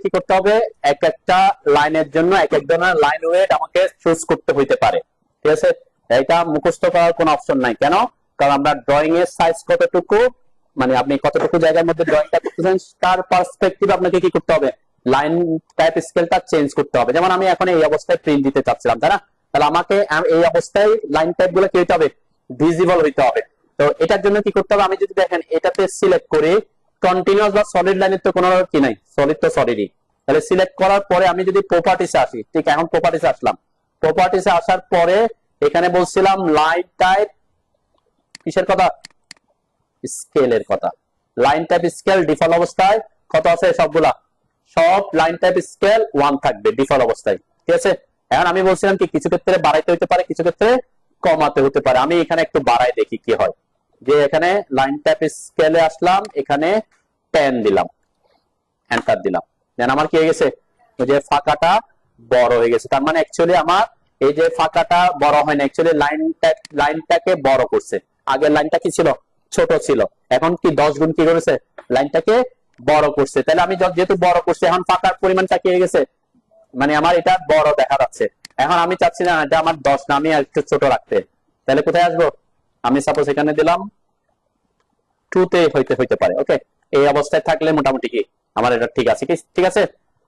কি করতে হবে, এক একটা লাইনের জন্য এক এক ধরনের লাইন ওয়েট আমাকে চুজ করতে হইতে পারে। ঠিক আছে, এটা মুখস্থ করার কোনো অপশন নাই। কেন? কারণ আমরা ড্রয়িং এর সাইজ কতটুকু, মানে আপনি কতটুকু জায়গার মধ্যে ড্রয়িংটা করতেছেন তার পার্সপেক্টিভ আপনাকে কি করতে হবে, লাইন টাইপ স্কেলটা চেঞ্জ করতে হবে। যেমন আমি এখন এই অবস্থায় প্রিন্ট দিতে চাচ্ছিলাম, তাই না? তাহলে আমাকে এই অবস্থায় লাইন টাইপ গুলো কি হইতে হবে, ভিজিবল হইতে হবে। তো এটার জন্য কি করতে হবে, আমি যদি দেখেন এটাতে সিলেক্ট করি, কন্টিনিউয়াস বা সলিড লাইনের তো কোনো কি নাই, সলিড তো সলিডই। তাহলে সিলেক্ট করার পরে আমি যদি প্রপার্টিসে আসি, ঠিক এখন প্রপার্টিসে আসলাম, প্রপার্টিসে আসার পরে এখানে বলছিলাম লাইন টাইপ কিসের কথা, স্কেলের কথা। লাইন টাইপ স্কেল ডিফল্ট অবস্থায় কত আছে, সবগুলা সব লাইন টাইপ স্কেল 1 থাকবে ডিফল্ট অবস্থায়। ঠিক আছে, এখন আমি বলছিলাম কি কিছু ক্ষেত্রে বাড়াইতে হতে পারে, কিছু ক্ষেত্রে কমাতে হতে পারে। আমি এখানে একটু বাড়াই দেখি কি হয়। যে এখানে লাইন টাইপ স্কেলে আসলাম, এখানে 10 দিলাম, এন্টার দিলাম, দেন আমার কি হয়ে গেছে, ওই যে ফাঁকাটা বড় হয়ে গেছে। তার মানে অ্যাকচুয়ালি আমার এই যে ফাঁকাটা বড় হয় না, অ্যাকচুয়ালি লাইনটাকে বড় করছে। আগের লাইনটা কি ছিল, ছোট ছিল, এখন কি 10 গুণ কি করেছে, লাইনটাকে বড় করছে। তাহলে আমি যেহেতু বড় করছি, এখন ফাঁকার পরিমাণটা কি হয়ে গেছে, মানে আমার এটা বড় দেখা যাচ্ছে। এখন আমি চাচ্ছি না এটা আমার 10 না, আমি একটু ছোট রাখতে। তাহলে কোথায় আসবো, আমি সাপোজ এখানে দিলাম 2 তে হইতে পারে। ওকে, এই অবস্থায় থাকলে মোটামুটি কি আমার এটা ঠিক আছে কি, ঠিক আছে।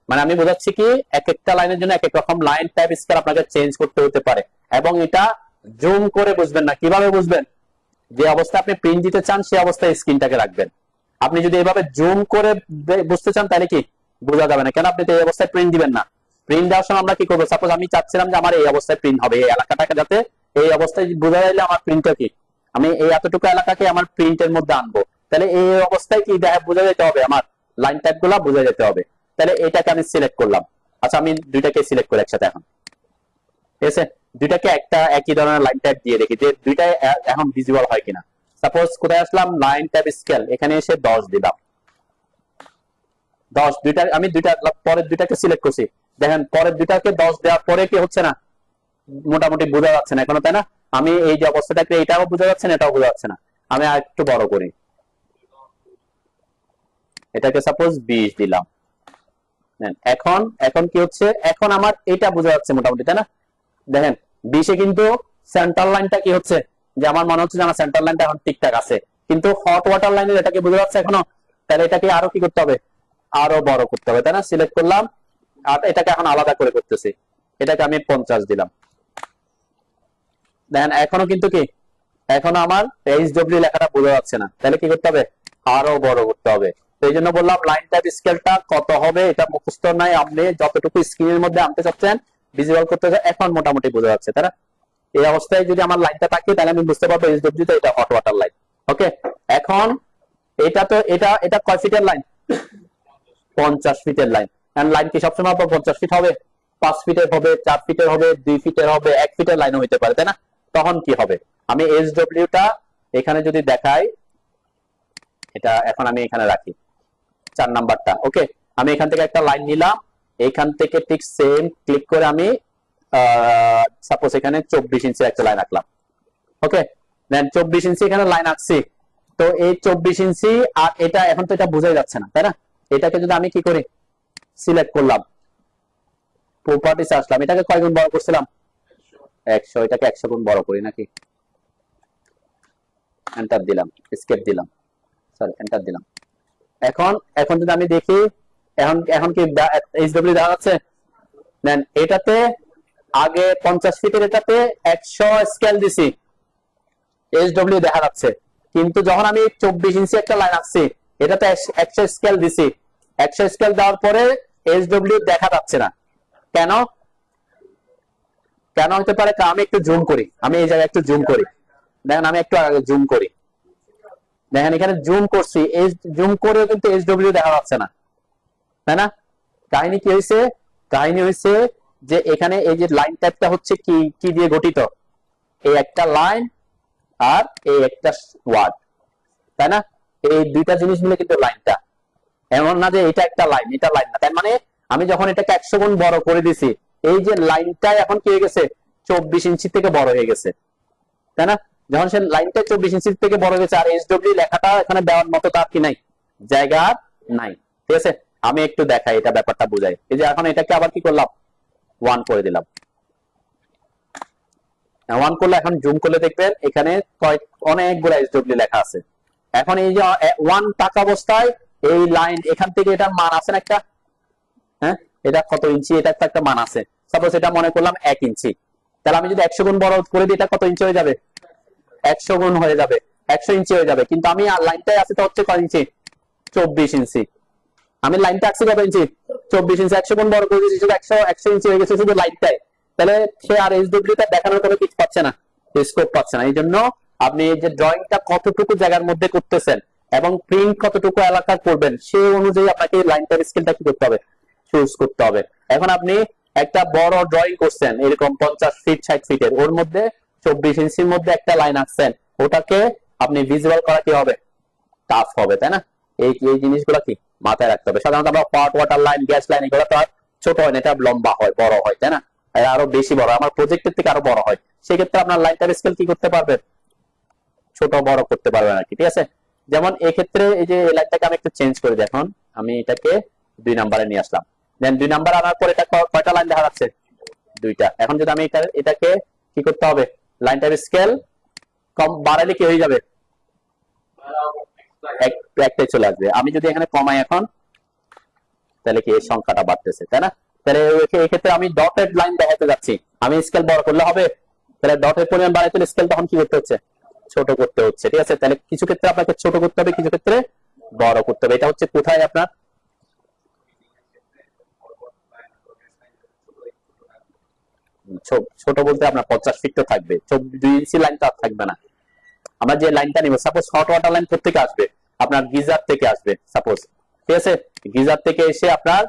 মানে আমি বোঝাচ্ছি কি এক একটা লাইনের জন্য এক এক রকম লাইন টাইপ স্কেল আপনাকে চেঞ্জ করতে হতে পারে। এবং এটা জুম করে বুঝবেন না, কিভাবে বুঝবেন, যে অবস্থায় আপনি প্রিন্ট দিতে চান সেই অবস্থায় স্ক্রিনটাকে রাখবেন। আপনি যদি এইভাবে জুম করে বুঝতে চান তাহলে কি বোঝা যাবে না, কেন আপনি তো এই অবস্থায় প্রিন্ট দিবেন না। প্রিন্ট দেওয়ার সময় আমরা কি করবো, সাপোজ আমি চাচ্ছিলাম যে আমার এই অবস্থায় প্রিন্ট হবে, এই এলাকাটাকে যাতে এই অবস্থায় বোঝা যাইলে আমার প্রিন্টটা কি, আমি এই এতটুকু এলাকাকে আমার প্রিন্টের মধ্যে আনবো। তাহলে এই অবস্থায় কি বোঝা যেতে হবে, আমার লাইন টাইপ গুলা বোঝা যেতে হবে। তাহলে এটাকে আমি সিলেক্ট করলাম। আচ্ছা, আমি দুইটাকে সিলেক্ট করি একসাথে এখন। ঠিক আছে, দুইটাকে একটা একই ধরনের লাইন টাইপ দিয়ে দেখি যে দুইটাই এখন ভিজিবল হয় কিনা। সাপোজ কোথায় আসলাম, লাইন টাইপ স্কেল, এখানে এসে 10 দিলাম। 10 দুইটা, আমি দুইটা পরের দুইটাকে সিলেক্ট করছি, দেখেন পরের দুইটাকে 10 দেওয়ার পরে কি হচ্ছে না, মোটামুটি বোঝা যাচ্ছে না এখনো, তাই না? আমি এই যে অবস্থাটাকে এটাও বোঝা যাচ্ছে না, এটাও বোঝা যাচ্ছে না। আমি আর একটু বড় করি, এটাকে সাপোজ 20 দিলাম। এখন এখন কি হচ্ছে, এখন আমার এটা বোঝা যাচ্ছে মোটামুটি, তাই না? দেখেন 20 কিন্তু সেন্ট্রাল লাইনটা কি হচ্ছে, যে আমার মনে হচ্ছে যে আমার সেন্ট্রাল লাইনটা এখন ঠিকঠাক আছে, কিন্তু হট ওয়াটার লাইনের এটাকে বোঝা যাচ্ছে এখনো। তাহলে এটাকে আরো কি করতে হবে, আরো বড় করতে হবে, তাই না? সিলেক্ট করলাম, আর এটাকে এখন আলাদা করে করতেছি, এটাকে আমি 50 দিলাম। দেখেন এখনো কিন্তু কি, এখনো আমার এইচডব্লিউ লেখাটা বোঝা যাচ্ছে না। তাহলে কি করতে হবে, আরো বড় করতে হবে। তো এই জন্য বললাম লাইন টাইপ স্কেলটা কত হবে এটা মুখস্থ নাই, আপনি যতটুকু স্ক্রিনের মধ্যে আনতে চাচ্ছেন, ভিজুয়াল করতে এখন মোটামুটি বোঝা যাচ্ছে, তাই না? এই অবস্থায় যদি আমার লাইনটা থাকে তাহলে আমি বুঝতে পারবো এইচডব্লিউ তে এটা হট ওয়াটার লাইন। ওকে, এখন এটা তো এটা এটা কয় ফিটের লাইন, 50 ফিটের লাইন। কারণ লাইন কি সবসময় 50 ফিট হবে, 5 ফিটের হবে, 4 ফিটের হবে, 2 ফিটের হবে, 1 ফিটের লাইনও হইতে পারে, তাই না? তখন কি হবে, আমি এইচডব্লিউ টা এখানে যদি দেখাই, এটা এখন আমি এখানে রাখি 4 নাম্বারটা। ওকে, আমি এখান থেকে একটা লাইন নিলাম, এখান থেকে ঠিক সেম ক্লিক করে আমি সাপোজ এখানে 24 ইঞ্চি একটা লাইন আঁকলাম। ওকে, দেন 24 ইঞ্চি এখানে লাইন আঁকছি। তো এই 24 ইঞ্চি আর এটা এখন তো এটা বোঝাই যাচ্ছে না, তাই না? এটাকে যদি আমি কি করি, সিলেক্ট করলাম, প্রপার্টিস আসলাম, এটাকে কয় গুণ বড় করছিলাম, 100, এটাকে 100 গুণ বড় করি নাকি, এন্টার দিলাম, এসকেপ দিলাম, সরি এন্টার দিলাম। এখন এখন যদি আমি দেখি, এখন এখন কি এইচডব্লিউ দেখা যাচ্ছে, দেন এটাতে আগে 50 ফিটের এটাতে 100 স্কেল দিছি, এইচডব্লিউ দেখা যাচ্ছে। কিন্তু যখন আমি 24 ইঞ্চি একটা লাইন আঁকছি, এটাতে 100 স্কেল দিছি, 100 স্কেল দেওয়ার পরে এইচডব্লিউ দেখা যাচ্ছে না। কেন কেন হতে পারে, আমি একটু জুম করি, আমি এই জায়গায় একটু জুম করি, দেখেন আমি একটু আগে জুম করি, দেখেন এখানে জুম করছি, এই জুম করেও কিন্তু এইচডব্লিউ দেখা যাচ্ছে না, তাই না? কাহিনী কি হয়েছে, কাহিনী হয়েছে যে এখানে এই যে লাইন টাইপটা হচ্ছে কি কি দিয়ে গঠিত, এই একটা লাইন আর এই একটা ওয়ার্ড, তাই না? এই দুইটা জিনিস মিলে কিন্তু লাইনটা, এমন না যে এটা একটা লাইন, এটা লাইন না। তার মানে আমি যখন এটাকে 100 গুণ বড় করে দিছি, এই যে লাইনটা এখন কি হয়ে গেছে, 24 ইঞ্চি থেকে বড় হয়ে গেছে, তাই না? যখন সে লাইনটা 24 ইঞ্চি থেকে বড় হয়ে গেছে, আর এইচডব্লিউ লেখাটা এখানে দেওয়ার মতো তার কি নাই, জায়গা নাই। ঠিক আছে, আমি একটু দেখাই, এটা ব্যাপারটা বুঝাই। এই যে এখন এটাকে আবার কি করলাম, 1 করে দিলাম। 1 করলে এখন জুম করলে দেখবেন এখানে অনেকগুলো এসডব্লিউ লেখা আছে। এখন এই যে 1 টাকা অবস্থায় এই লাইন এখান থেকে এটার মান আছে না একটা, হ্যাঁ এটা কত ইঞ্চি, এটা একটা মান আছে। সাপোজ এটা মনে করলাম 1 ইঞ্চি, তাহলে আমি যদি 100 গুণ বড় করে দিই এটা কত ইঞ্চি হয়ে যাবে, 100 গুণ হয়ে যাবে, 100 ইঞ্চি হয়ে যাবে। কিন্তু আমি লাইনটাই আছে তো হচ্ছে কত ইঞ্চি, 24 ইঞ্চি। আমি লাইনটা আছি কত ইঞ্চি, 24 ইঞ্চি। 100 গুণ বড় করে দিয়েছি, 100 ইঞ্চি হয়ে গেছে শুধু লাইনটাই। তাহলে সে আর এইচডব্লিউ টা দেখানোর কোনো কিছু পাচ্ছে না, স্কোপ পাচ্ছে না। এই জন্য আপনি যে ড্রয়িংটা কতটুকু জায়গার মধ্যে করতেছেন এবং প্রিন্ট কতটুকু এলাকা করবেন সেই অনুযায়ী আপনাকে লাইনটার স্কেলটা কি করতে হবে, চুজ করতে হবে। এখন আপনি একটা বড় ড্রয়িং করছেন এরকম 50 ফিট 60 ফিটের, ওর মধ্যে 24 ইঞ্চির মধ্যে একটা লাইন আঁকছেন, ওটাকে আপনি ভিজুয়াল করা কি হবে, টাফ হবে, তাই না? এই এই জিনিসগুলো কি মাথায় রাখতে হবে। সাধারণত আমরা hot water line, gas line এগুলো তো ছোট হয় না, এটা লম্বা হয়, বড় হয়, তাই না? আরো বেশি বড়, আমার প্রজেক্টের থেকে আরো বড় হয়। সেক্ষেত্রে আপনার লাইনটার স্কেল কি করতে পারবেন, ছোট বড় করতে পারবেন আর কি, ঠিক আছে? যেমন এই ক্ষেত্রে এই যে লাইনটাকে আমি একটু চেঞ্জ করে দিই, এখন আমি এটাকে 2 নম্বরে নিয়ে আসলাম। দেন 2 নাম্বার আনার পর এটা কয়টা লাইন দেখা যাচ্ছে, 2টা। এখন যদি আমি এটাকে কি করতে হবে, লাইনটার স্কেল কম বাড়ালে কি হয়ে যাবে, একটাই চলে আসবে। আমি যদি এখানে কমাই এখন, তাহলে কি এই সংখ্যাটা বাড়তেছে, তাই না? তাহলে এই ক্ষেত্রে আমি ডটেড লাইন দেখাতে যাচ্ছি, আমি স্কেল বড় করলে হবে, তাহলে ডটের পরিমাণ বাড়াইতে হলে স্কেল তখন কি করতে হচ্ছে, ছোট করতে হচ্ছে, ঠিক আছে? তাহলে কিছু ক্ষেত্রে আপনাকে ছোট করতে হবে, কিছু ক্ষেত্রে বড় করতে হবে। এটা হচ্ছে কোথায় আপনার ছোট বলতে আপনার 50 ফিট তো থাকবে, 2 ইঞ্চি লাইন তো আর থাকবে না। আমরা যে লাইনটা নিব, সাপোজ হট ওয়াটার লাইন থেকে আসবে, আপনার গিজার থেকে আসবে সাপোজ, ঠিক আছে? গিজার থেকে এসে আপনার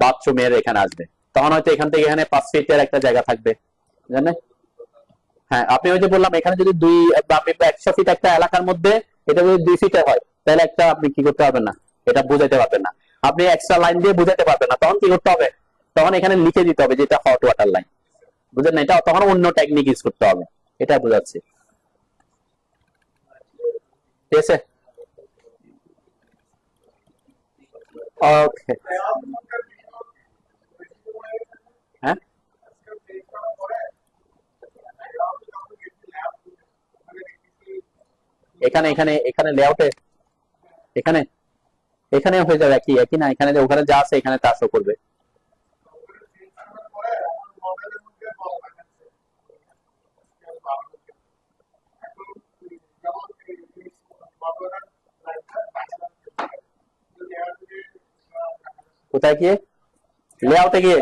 বাথরুমের এখানে আসবে, তখন হয়তো এখান থেকে এখানে 5 ফিটের একটা জায়গা থাকবে, জানেন? হ্যাঁ, আপনি ওই যে বললাম এখানে যদি 100 ফিট একটা এলাকার মধ্যে এটা যদি 2 ফিটে হয়, তাহলে একটা আপনি কি করতে পারবেন না, এটা বুঝাইতে পারবেন না, আপনি এক্সট্রা লাইন দিয়ে বুঝাইতে পারবেন না। তখন কি করতে হবে, তখন এখানে লিখে দিতে হবে যে এটা হট ওয়াটার লাইন, বুঝলেন না? এটা তখন অন্য টেকনিক ইউজ করতে হবে, এটা বোঝাচ্ছি, ঠিক আছে? ওকে, হ্যাঁ এখানে এখানে এখানে লেআউটে এখানে এখানে হয়ে যাবে একই একই না, এখানে ওখানে যা আছে এখানে তা শো করবে। কোথায় গিয়ে, লেআউটে গিয়ে,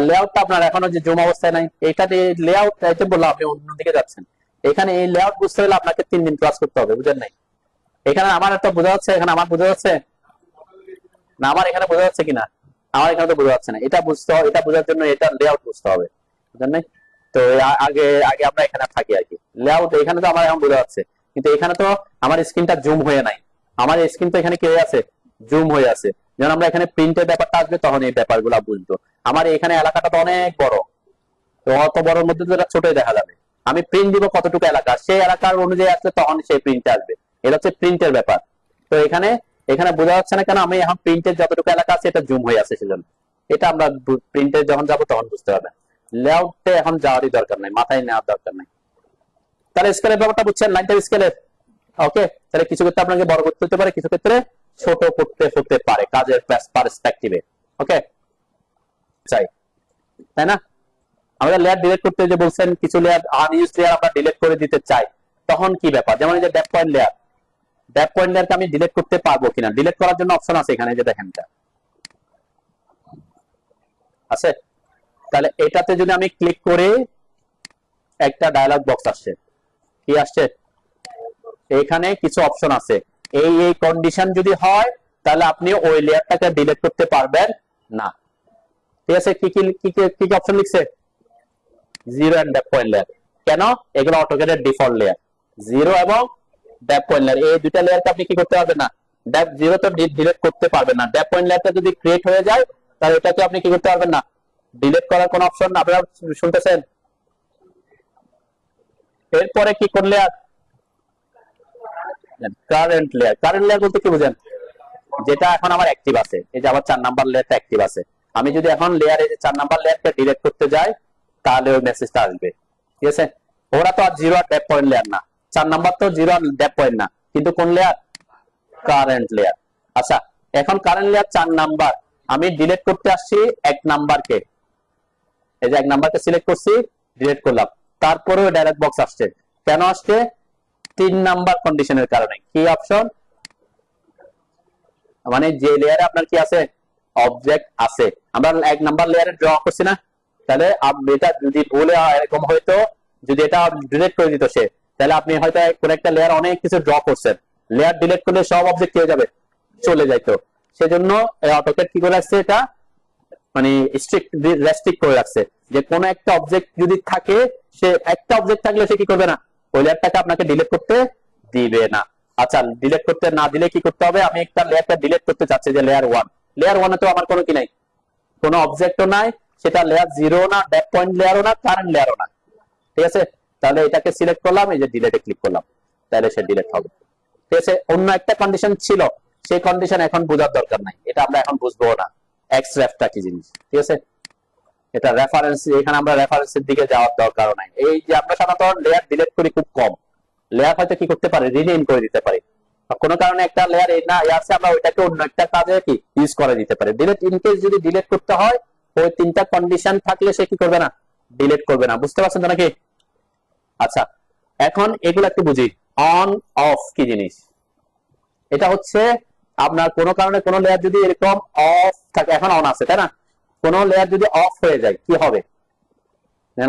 লেআউটটা আপনার এখনো যে জুম অবস্থায় নাই, এখানে লেআউট চাইতে বললে আপনি অন্যদিকে যাচ্ছেন। এখানে এই লেআউট বুঝতে হলে আপনাকে 3 দিন ক্লাস করতে হবে, বুঝেন নাই? এখানে আমার একটা বোঝা যাচ্ছে, এখানে আমার বোঝা যাচ্ছে না, আমার এখানে বোঝা যাচ্ছে কিনা, আমার এখানে তো বোঝা যাচ্ছে না। এটা বুঝতে হবে, এটা বোঝার জন্য এটা লেআউট বুঝতে হবে, বুঝলেন নাই? তো আগে আগে আমরা এখানে থাকি আর কি, লেআউট এখানে তো আমার এখন বোঝা যাচ্ছে, কিন্তু এখানে তো আমার স্ক্রিনটা জুম হয়ে নাই, আমার স্ক্রিন তো এখানে কি হয়ে আছে, জুম হয়ে আছে। যখন আমরা এখানে প্রিন্টের ব্যাপারটা আসবে তখন এই ব্যাপারগুলো বুঝবো। আমার এখানে এলাকাটা তো অনেক বড়, তো অত বড়র মধ্যে তো এটা ছোটই দেখা যাবে। আমি প্রিন্ট দিব কতটুকু এলাকা, সেই এলাকার অনুযায়ী আসলে তখন সেই প্রিন্টে আসবে। এটা হচ্ছে প্রিন্টের ব্যাপার। তো এখানে এখানে বোঝা যাচ্ছে না কেন, আমি এখন প্রিন্টের যতটুকু এলাকা আছে এটা জুম হয়ে আছে, সেজন্য এটা আমরা প্রিন্টে যখন যাবো তখন বুঝতে পারবেন। লেআউটে এখন যাওয়ারই দরকার নাই, মাথায় নেওয়ার দরকার নাই। তাহলে স্কেলের ব্যাপারটা বুঝছেন, লাইনটার স্কেলের। ওকে, তাহলে কিছু ক্ষেত্রে আপনাকে বড় করতে হতে পারে, কিছু ক্ষেত্রে ছোট করতে হতে পারে কাজের পার্সপেক্টিভে। ওকে, চাই, তাই না? আমাদের লেয়ার ডিলিট করতে যে বলছেন, কিছু লেয়ার আনইউজড লেয়ার আমরা ডিলিট করে দিতে চাই, তখন কি ব্যাপার? যেমন এই যে ড্যাপ পয়েন্ট লেয়ার, ড্যাপ পয়েন্ট লেয়ারকে আমি ডিলিট করতে পারবো কিনা, ডিলিট করার জন্য অপশন আছে এখানে, যে দেখেন এটা আছে। তাহলে এটাতে যদি আমি ক্লিক করি, একটা ডায়ালগ বক্স আসছে, কি আসছে, এখানে কিছু অপশন আছে, এই এই কন্ডিশন যদি হয় তাহলে আপনি ওই লেয়ারটাকে ডিলিট করতে পারবেন না, ঠিক আছে? কি কি কি কি অপশন লিখছে, zero and defpoints layer. কেন? এগুলো অটোক্যাডের ডিফল্ট লেয়ার, জিরো এবং ড্যাপ পয়েন্ট লেয়ার, এই দুইটা লেয়ারকে আপনি কি করতে পারবেন না, ড্যাপ জিরো তো ডিলিট করতে পারবেন না। ড্যাপ পয়েন্ট লেয়ারটা যদি ক্রিয়েট হয়ে যায় তাহলে এটাকে আপনি কি করতে পারবেন না, ডিলিট করার কোন অপশন আপনারা শুনতেছেন? এরপরে কি করলে, কারেন্ট লেয়ার, কারেন্ট লেয়ার বলতে কি বুঝেন? যেটা এখন আমার অ্যাক্টিভ আছে, এই যে আমার 4 নাম্বার লেয়ারটা অ্যাক্টিভ আছে, আমি যদি এখন লেয়ারে যে 4 নাম্বার লেয়ারটা ডিলিট করতে যাই তাহলে ওই মেসেজটা আসবে। ঠিক আছে, ওরা তো আর জিরো আর ডেপ পয়েন্ট লেয়ার না, 4 নাম্বার তো জিরো আর ডেপ পয়েন্ট না, কিন্তু কোন লেয়ার? Current layer. আচ্ছা, এখন কারেন্ট লেয়ার 4 নাম্বার, আমি ডিলিট করতে আসছি 1 নাম্বারকে, এই যে 1 নাম্বারকে সিলেক্ট করছি, ডিলিট করলাম, তারপরেও ডায়লগ বক্স আসছে, কেন আসছে? 3 নাম্বার কন্ডিশনের কারণে। কি অপশন? মানে যে লেয়ারে আপনার কি আছে? অবজেক্ট আছে। আমরা 1 নাম্বার লেয়ারে ড্র করছি না, তাহলে এটা যদি ভুলে এরকম হয়তো, যদি এটা ডিলিট করে দিত সে, তাহলে আপনি হয়তো কোন একটা লেয়ার অনেক কিছু ড্র করছেন, লেয়ার ডিলিট করলে সব অবজেক্ট হয়ে যাবে, চলে যাইতো। সেজন্য অটোক্যাড কি করে রাখছে, এটা মানে স্ট্রিক্ট রেস্ট্রিক্ট করে রাখছে যে কোন একটা অবজেক্ট যদি থাকে, সে একটা অবজেক্ট থাকলে সে কি করবে না, ওই লেয়ারটাকে আপনাকে ডিলিট করতে দিবে না। আচ্ছা, ডিলিট করতে না দিলে কি করতে হবে? আমি একটা লেয়ারটা ডিলিট করতে চাচ্ছি, যে লেয়ার 1, লেয়ার 1 এ তো আমার কোনো কি নাই, কোনো অবজেক্টও নাই, সেটা লেয়ার 0 না, ডেপ পয়েন্ট লেয়ারও না, কারেন্ট লেয়ারও না। ঠিক আছে, তাহলে এটাকে সিলেক্ট করলাম, এই যে ডিলিটে ক্লিক করলাম, তাহলে সে ডিলিট হবে। ঠিক আছে, অন্য একটা কন্ডিশন ছিল, সেই কন্ডিশন এখন বোঝার দরকার নাই, এটা আমরা এখন বুঝবো না এক্সরেফটা কি জিনিস। ঠিক আছে, এটা রেফারেন্স, এখানে আমরা রেফারেন্সের দিকে যাওয়ার দরকার নাই। এই যে আমরা সাধারণত লেয়ার ডিলিট করি খুব কম, লেয়ার হয়তো কি করতে পারে, রিনেম করে দিতে পারে, কোনো কারণে একটা লেয়ার এই না আছে, আমরা ওইটাকে অন্য একটা কাজে কি ইউজ করে দিতে পারে। ডিলিট ইন কেস যদি ডিলিট করতে হয়, ওই 3টা কন্ডিশন থাকলে সে কি করবে না, ডিলিট করবে না। বুঝতে পারছেন তো নাকি? আচ্ছা, এখন এগুলো একটু বুঝি, অন অফ কি জিনিস। এটা হচ্ছে আপনার কোনো কারণে কোনো লেয়ার যদি এরকম অফ থাকে, এখন অন আছে তাই না, কোনো লেয়ার যদি অফ হয়ে যায় কি হবে?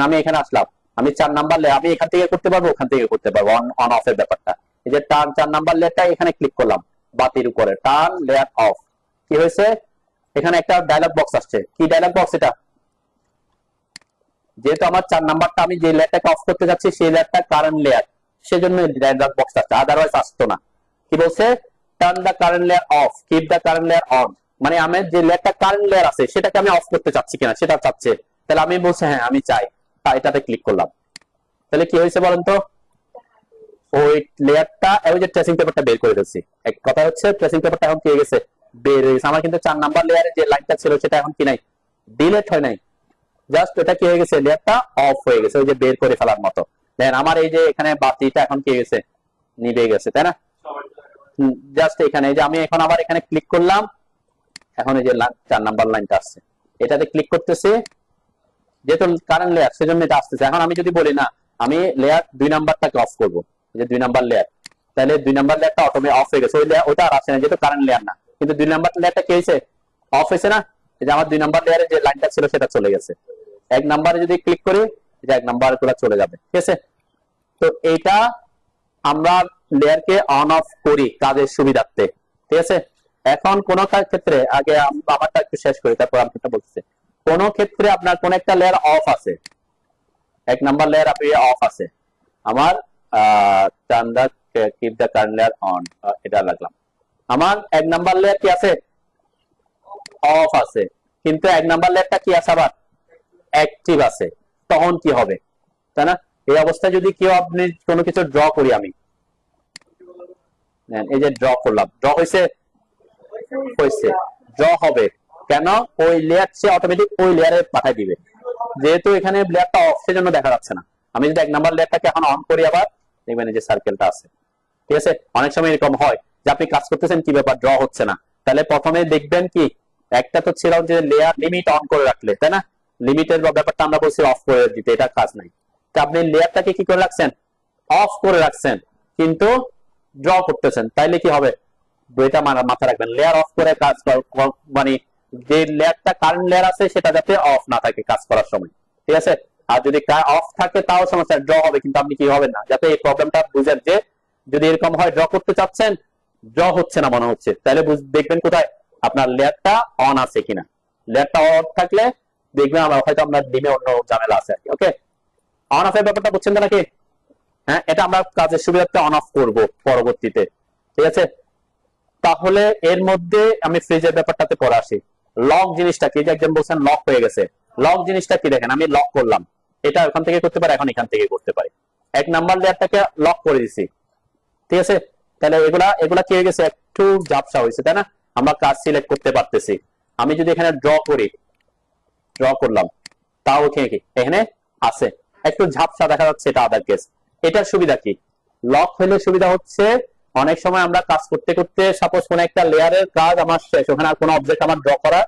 আমি এখানে আসলাম, আমি 4 নাম্বার লেয়ার, আমি এখান থেকে করতে পারবো, ওখান থেকে করতে পারবো, অন অফ এর ব্যাপারটা। এই যে টার্ন 4 নাম্বার লেয়ারটা এখানে ক্লিক করলাম, বাতির উপরে টার্ন লেয়ার অফ, কি হয়েছে? এখানে একটা ডায়লগ বক্স আসছে। কি ডায়লগ বক্স এটা? যেহেতু আমার 4 নাম্বারটা, আমি যে লেয়ারটাকে অফ করতে যাচ্ছি সেই লেয়ারটা কারেন্ট লেয়ার, সেজন্য ডায়লগ বক্স আসছে, আদারওয়াইজ আসতো না। কি বলছে? Turn the current layer off, keep the current layer on, মানে আমি যে লেয়ারটা কারেন্ট লেয়ার আছে সেটাকে আমি অফ করতে চাচ্ছি কিনা সেটা চাচ্ছে, তাহলে আমি বলছি হ্যাঁ আমি চাই, এটাতে ক্লিক করলাম, তাহলে কি হয়েছে বলেন তো? ওই লেয়ারটা, ওই যে ট্রেসিং পেপারটা বের করে দিচ্ছি। এক কথা হচ্ছে ট্রেসিং পেপারটা এখন কি হয়ে গেছে, বের হয়ে গেছে। আমার কিন্তু 4 নাম্বার লেয়ারে যে লাইনটা ছিল সেটা এখন কি নাই, ডিলিট হয় নাই, জাস্ট এটা কি হয়ে গেছে, লেয়ারটা অফ হয়ে গেছে, ওই যে বের করে ফেলার মতো। দেন আমার এই যে এখানে বাতিটা এখন কি হয়ে গেছে, নিভে গেছে, তাই না? জাস্ট এখানে, এই যে আমি এখন আবার এখানে ক্লিক করলাম, এখন এই যে 4 নাম্বার লাইনটা আসছে, এটাতে ক্লিক করতেছি, যেহেতু কারেন্ট লেয়ার সেজন্য এটা আসতেছে। এখন আমি যদি বলি না, আমি লেয়ার 2 নাম্বারটাকে অফ করবো, যে 2 নাম্বার লেয়ার, তাহলে 2 নাম্বার লেয়ারটা অটোমেটিক অফ হয়ে গেছে, ওই লেয়ার ওটা আর আসে না, যেহেতু কারেন্ট লেয়ার না, কিন্তু 2 নাম্বার লেয়ারটা কি হয়েছে, অফ হয়েছে না। এই যে আমার 2 নাম্বার লেয়ারে যে লাইনটা ছিল সেটা চলে গেছে। 1 নাম্বারে যদি ক্লিক করি, যে 1 নাম্বার গুলো চলে যাবে। ঠিক আছে, তো এইটা আমরা লেয়ারকে অন অফ করি কাজের সুবিধার্থে। ঠিক আছে, এখন কোন ক্ষেত্রে, আগে আমারটা একটু শেষ করি তারপর আমি বলতেছি, কোন ক্ষেত্রে আপনার কোন একটা লেয়ার অফ আছে, 1 নাম্বার লেয়ার আপনি অফ আছে, আমার turn the keep the current layer on, এটা লাগলাম, আমার 1 নাম্বার লেয়ার কি আছে, অফ আছে, কিন্তু 1 নাম্বার লেয়ারটা কি আছে, আবার অ্যাক্টিভ আছে, তখন কি হবে, তাই না? এই অবস্থায় যদি কেউ আপনি কোনো কিছু ড্র করি, আমি এই যে ড্র করলাম, ড্র হয়েছে, হয়েছে, ড্র হবে কেন, ওই লেয়ার সে অটোমেটিক ওই লেয়ারে পাঠাই দিবে, যেহেতু এখানে লেয়ারটা অফ সেজন্য দেখা যাচ্ছে না। আমি যদি 1 নাম্বার লেয়ারটাকে এখন অন করি, আবার দেখবেন এই যে সার্কেলটা আছে। ঠিক আছে, অনেক সময় এরকম হয় যে আপনি কাজ করতেছেন, কি ব্যাপার ড্র হচ্ছে না, তাহলে প্রথমে দেখবেন কি, একটা তো ছিল যে লেয়ার লিমিট অন করে রাখলে, তাই না, লিমিটের ব্যাপারটা আমরা বলছি অফ করে দিতে, এটা কাজ নাই। তো আপনি লেয়ারটাকে কি করে রাখছেন, অফ করে রাখছেন, কিন্তু ড্র করতেছেন, তাইলে কি হবে, বইটা মাথায় রাখবেন, লেয়ার অফ করে কাজ মানে যে লেয়ারটা কারেন্ট লেয়ার আছে সেটা যাতে অফ না থাকে কাজ করার সময়। ঠিক আছে, আর যদি অফ থাকে তাও সমস্যা, ড্র হবে, কিন্তু আপনি কি হবেন না, যাতে এই প্রবলেমটা বুঝেন যে যদি এরকম হয় ড্র করতে চাচ্ছেন, ড্র হচ্ছে না মনে হচ্ছে, তাহলে দেখবেন কোথায় আপনার লেয়ারটা অন আছে কিনা। লেয়ারটা অফ থাকলে দেখবেন হয়তো আপনার ডিমে অন্য ঝামেলা আছে। ওকে, অন অফ এর ব্যাপারটা বুঝছেন তো নাকি? হ্যাঁ, এটা আমরা কাজের সুবিধার্থে অন অফ করবো পরবর্তীতে। ঠিক আছে, তাহলে এর মধ্যে আমি ফ্রিজের ব্যাপারটাতে পরে আসি। লক জিনিসটা কি, যে একজন বলছেন লক হয়ে গেছে, লক জিনিসটা কি দেখেন, আমি লক করলাম, এটা ওখান থেকে করতে পারি, এখন এখান থেকে করতে পারি, 1 নাম্বার লেয়ারটাকে লক করে দিছি। ঠিক আছে, তাহলে এগুলা কি হয়ে গেছে, একটু ঝাপসা হয়েছে, তাই না? আমরা কাজ সিলেক্ট করতে পারতেছি। আমি যদি এখানে ড্র করি, ড্র করলাম, তাও এখানে আছে, একটু ঝাপসা দেখা যাচ্ছে, এটা আদার কেস। এটার সুবিধা কি? লক হলে সুবিধা হচ্ছে অনেক সময় আমরা কাজ করতে করতে সাপোজ কোন একটা লেয়ারের কাজ আমার শেষ, ওখানে আর কোনো অবজেক্ট আমার ড্র করার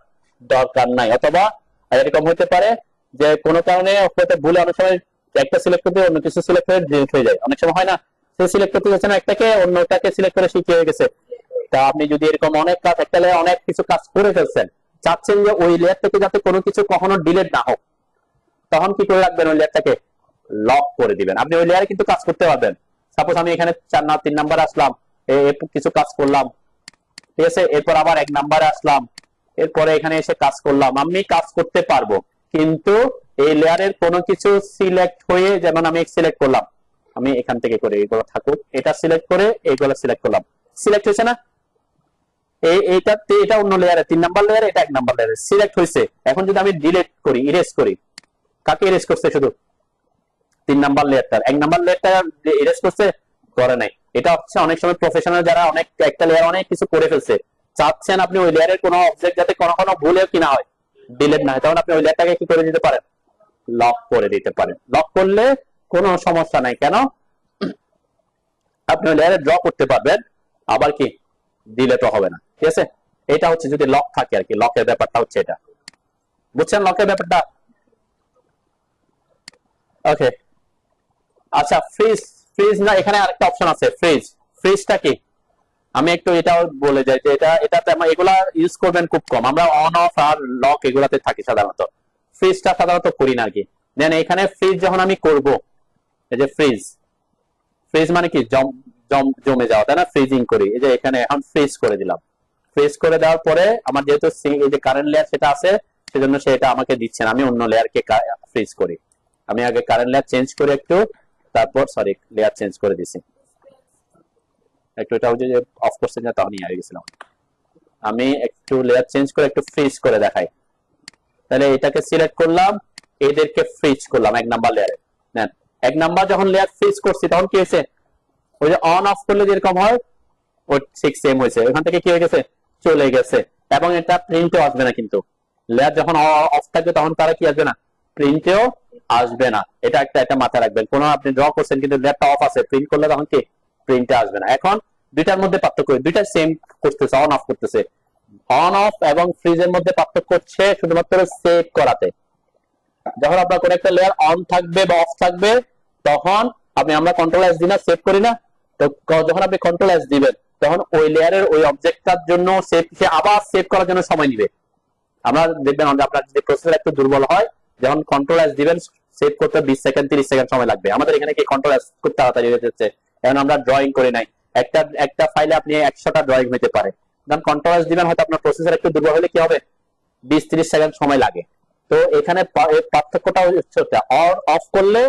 দরকার নাই, অথবা এরকম হতে পারে যে কোনো কারণে হয়তো ভুলে অনেক সময় একটা সিলেক্ট করতে অন্য কিছু সিলেক্ট করে ডিলিট হয়ে যায়, অনেক সময় হয় না, সে সিলেক্ট করতে যাচ্ছে না একটাকে, অন্যটাকে সিলেক্ট করে শিখে হয়ে গেছে। তা আপনি যদি এরকম অনেক কাজ, একটা লেয়ার অনেক কিছু কাজ করে ফেলছেন, চাচ্ছেন যে ওই লেয়ার থেকে যাতে কোনো কিছু কখনো ডিলিট না হোক, তখন কি করে রাখবেন? ওই লেয়ারটাকে লক করে দিবেন। আপনি ওই লেয়ারে কিন্তু কাজ করতে পারবেন। সাপোজ আমি এখানে 3 নাম্বার আসলাম, কিছু কাজ করলাম, ঠিক আছে, এরপর আবার 1 নাম্বারে আসলাম, এরপরে এখানে এসে কাজ করলাম, আমি কাজ করতে পারবো, কিন্তু এই লেয়ারের কোনো কিছু সিলেক্ট হয়ে, যেমন আমি সিলেক্ট করলাম, আমি এখান থেকে করে এগুলো থাকুক, এটা সিলেক্ট করে এইগুলো সিলেক্ট করলাম, সিলেক্ট হয়েছে না? এটা অন্য লেয়ারে 3 নাম্বার লেয়ারে, এটা 1 নাম্বার লেয়ারে সিলেক্ট হয়েছে। এখন যদি আমি ডিলিট করি, ইরেজ করি, কাকে ইরেজ করছে? শুধু 3 নাম্বার লেয়ারটা, 1 নাম্বার লেয়ারটা ইরেজ করছে? করে নাই। এটা হচ্ছে অনেক সময় প্রফেশনাল যারা অনেক একটা লেয়ার অনেক কিছু করে ফেলছে, চাচ্ছেন আপনি ওই লেয়ারের কোনো অবজেক্ট যাতে কখনো ভুলেও কি না হয়, ডিলিট না হয়, তখন আপনি ওই লেয়ারটাকে কি করে দিতে পারেন? লক করে দিতে পারেন। লক করলে কোনো সমস্যা নাই। কেন? আপনি ওই লেয়ারে ড্র করতে পারবেন, আবার কি ডিলিটও হবে না। ঠিক আছে, এটা হচ্ছে যদি লক থাকে আর কি, লকের ব্যাপারটা হচ্ছে এটা। বুঝছেন লকের ব্যাপারটা? ওকে, আচ্ছা, ফ্রিজ, ফ্রিজ না, এখানে আরেকটা অপশন আছে, ফ্রিজ। ফ্রিজটা কি? আমি একটু এটাও বলে যাই যে এটাতে আমরা এগুলা ইউজ করবেন খুব কম, আমরা অন অফ আর লক এগুলাতে থাকি সাধারণত, ফ্রিজটা সাধারণত করি না আর কি। দেন এখানে ফ্রিজ যখন আমি করব, এই যে ফ্রিজ, ফ্রিজ মানে কি জমে যাওয়া, তাই না? ফ্রিজিং করি, এই যে এখানে এখন ফ্রিজ করে দিলাম। ফ্রিজ করে দেওয়ার পরে আমার যেহেতু এই যে কারেন্ট লেয়ার সেটা আছে, সেজন্য সেটা আমাকে দিচ্ছে না, আমি অন্য লেয়ারকে ফ্রিজ করি। আমি আগে কারেন্ট লেয়ার চেঞ্জ করে একটু, তারপর সরি লেয়ার চেঞ্জ করে দিছি একটু, এটা যে অফ করছেন না তখনই হয়ে গেছিলাম। আমি একটু লেয়ার চেঞ্জ করে একটু ফ্রিজ করে দেখাই। তাহলে এটাকে সিলেক্ট করলাম, এদেরকে ফ্রিজ করলাম 1 নাম্বার লেয়ারে। নেন, 1 নাম্বার যখন লেয়ার ফ্রিজ করছি তখন কি হয়েছে? ওই যে অন অফ করলে যেরকম হয় ওই ঠিক সেম হয়েছে, ওখান থেকে কি হয়ে গেছে? চলে গেছে। এবং এটা প্রিন্টেও আসবে না, কিন্তু লেয়ার যখন অফ থাকবে তখন তারা কি আসবে না? প্রিন্টেও আসবে না। এটা একটা মাথায় রাখবেন। কোনো আপনি ড্র করছেন কিন্তু লেয়ারটা অফ আছে, প্রিন্ট করলে তখন কি প্রিন্টে আসবে না। এখন দুইটার মধ্যে পার্থক্য, দুইটা সেম করতেছে, অন অফ করতেছে। অন অফ এবং ফ্রিজের মধ্যে পার্থক্য হচ্ছে শুধুমাত্র সেভ করাতে। যখন আপনার কোন একটা লেয়ার অন থাকবে বা অফ থাকবে, তখন আমরা কন্ট্রোল এস দিই না, সেভ করি না? তো যখন আপনি কন্ট্রোল এস দিবেন, তখন ওই লেয়ারের ওই অবজেক্টটার জন্য সে আবার সেভ করার জন্য সময় নিবে। আমরা দেখবেন আপনার যদি প্রসেসর একটু দুর্বল হয়, যখন কন্ট্রোল এস দিবেন, সেভ করতে 20 সেকেন্ড 30 সেকেন্ড সময় লাগবে। আমাদের এখানে কি কন্ট্রোল এস খুব তাড়াতাড়ি হয়ে যাচ্ছে, এখন আমরা ড্রয়িং করি নাই। একটা ফাইলে আপনি 100টা ড্রয়িং হতে পারে, যখন কন্ট্রোল এস দিবেন হয়তো আপনার প্রসেসর একটু দুর্বল হলে কি হবে, 20-30 সেকেন্ড সময় লাগে। তো এখানে পার্থক্যটা হচ্ছে অন অফ করলে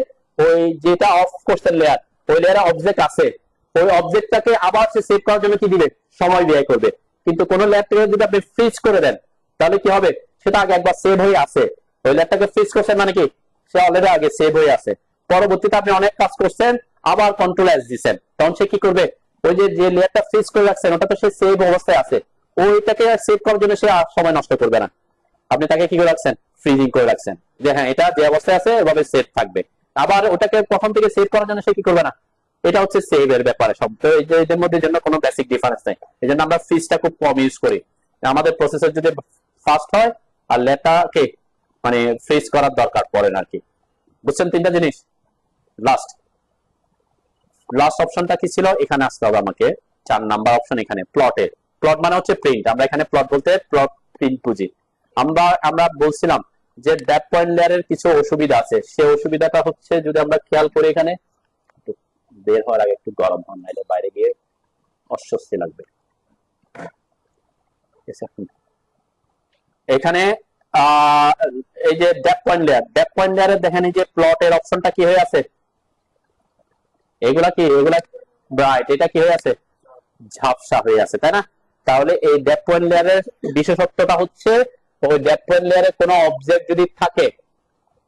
ওই যেটা অফ করছেন লেয়ার, ওই লেয়ারে অবজেক্ট আছে, ওই অবজেক্টটাকে আবার সে সেভ করার জন্য কি দিবে? সময় ব্যয় করবে। কিন্তু কোন লেয়ারটাকে যদি আপনি ফ্রিজ করে দেন, তাহলে কি হবে? সেটা আগে একবার সেভ হয়ে আছে, ওই লেয়ারটাকে ফ্রিজ করছেন মানে কি সে অলরেডি আগে সেভ হয়ে আছে। পরবর্তীতে আপনি অনেক কাজ করছেন, আবার কন্ট্রোল এস দিচ্ছেন, তখন সে কি করবে? ওই যে লেয়ারটা ফ্রিজ করে রাখছেন ওটা তো সে সেভ অবস্থায় আছে, ওইটাকে সেভ করার জন্য সে সময় নষ্ট করবে না। আপনি তাকে কি করে রাখছেন? ফ্রিজিং করে রাখছেন, যে হ্যাঁ এটা যে অবস্থায় আছে এভাবে সেভ থাকবে। আবার ওটাকে প্রথম থেকে সেভ করার জন্য সে কি করবে না। এটা হচ্ছে সেভ এর ব্যাপারে সব। তো এই যে এদের মধ্যে জন্য কোনো বেসিক ডিফারেন্স নেই, এই জন্য আমরা ফ্রিজটা খুব কম ইউজ করি। আমাদের প্রসেসর যদি ফাস্ট হয় আর লেটাকে মানে ফ্রিজ করার দরকার পড়ে না আর কি। বুঝছেন 3টা জিনিস? লাস্ট লাস্ট অপশনটা কি ছিল? এখানে আসতে হবে আমাকে, 4 নাম্বার অপশন, এখানে প্লটে। প্লট মানে হচ্ছে প্রিন্ট, আমরা এখানে প্লট বলতে প্লট প্রিন্ট বুঝি। আমরা বলছিলাম যে ড্যাপ পয়েন্ট লেয়ারের কিছু অসুবিধা আছে, সেই অসুবিধাটা হচ্ছে যদি আমরা খেয়াল করি, এখানে বের হওয়ার আগে একটু গরম হন, নাইলে বাইরে গিয়ে অস্বস্তি লাগবে। এখানে এই যে ড্যাপ পয়েন্ট লেয়ারে দেখেন এই যে প্লটের অপশনটা কি হয়ে আছে, এগুলা ব্রাইট, এটা কি হয়ে আছে? ঝাপসা হয়ে আছে, তাই না? তাহলে এই ড্যাপ পয়েন্ট লেয়ারের বিশেষত্বটা হচ্ছে, ওই ড্যাপ পয়েন্ট লেয়ারে কোনো অবজেক্ট যদি থাকে,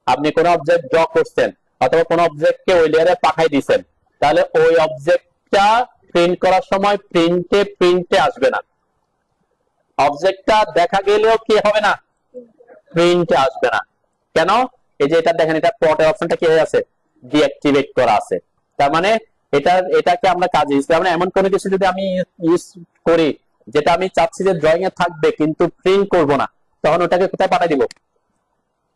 আপনি কোনো অবজেক্ট ড্র করছেন অথবা কোনো অবজেক্টকে ওই লেয়ারে পাঠাই দিয়েছেন, তাহলে ওই অবজেক্টটা প্রিন্ট করার সময় প্রিন্টে আসবে না। অবজেক্টটা দেখা গেলেও কি হবে না, প্রিন্টে আসবে না। কেন? এই যে এটা দেখেন, এটা প্লটের অপশনটা কি হয়ে আছে, ডিঅ্যাক্টিভেট করা আছে। তার মানে এটাকে আমরা কাজে ইউজ করি। মানে এমন কোনো কিছু যদি আমি ইউজ করি যেটা আমি চাচ্ছি যে ড্রয়িং এ থাকবে কিন্তু প্রিন্ট করব না, তখন ওটাকে কোথায় পাঠিয়ে দিব,